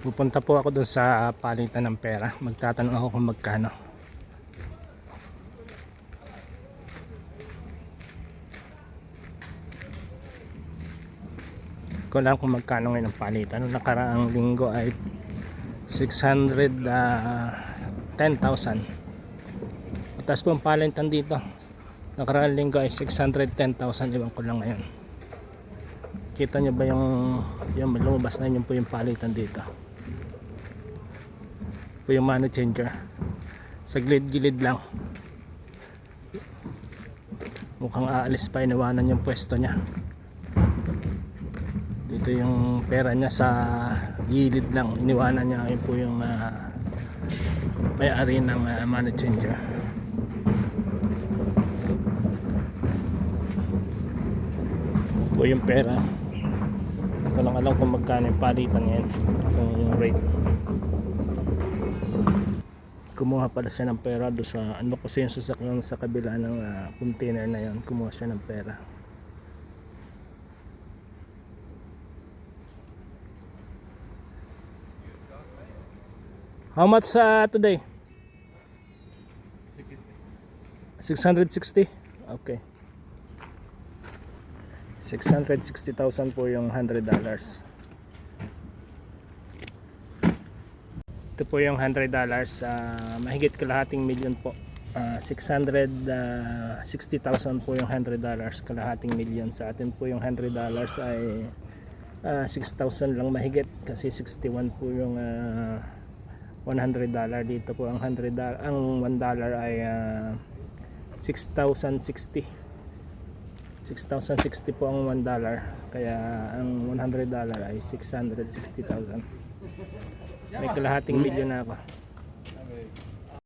Pupunta po ako dun sa palitan ng pera. Magtatanong ako kung magkano. Ko lang kung magkano ngayon ang palitan. Noong nakaraang linggo ay 610,000. Tapos po ang palitan dito nakaraang linggo ay 610,000. Iwan ko lang ngayon. Kita nyo ba yung lumabas na yun po yung palitan dito po yung money changer sa gilid-gilid lang. Mukhang aalis pa, iniwanan yung pwesto niya. Dito yung pera niya sa gilid lang, iniwanan niya. Yun po yung may-ari ng money changer. Ito po yung pera. Hindi ko lang alam kung magkano yung palitan ngayon, kung rate. Kumuha pala siya ng pera do sa ano kasi yung sasakyan sa kabila ng container na yon. Kumuha siya ng pera. How much today? 660. Okay. 660,000 po yung $100. Ito po yung $100, mahigit kalahating milyon po. 660,000 po yung $100, kalahating milyon. Sa atin po yung $100 ay 6,000 lang mahigit, kasi 61 po yung $100. Dito po ang $100, ang $1 ay 6,060. 6,060 po ang $1, kaya ang $100 ay 660,000. May kalahating milyon na ako.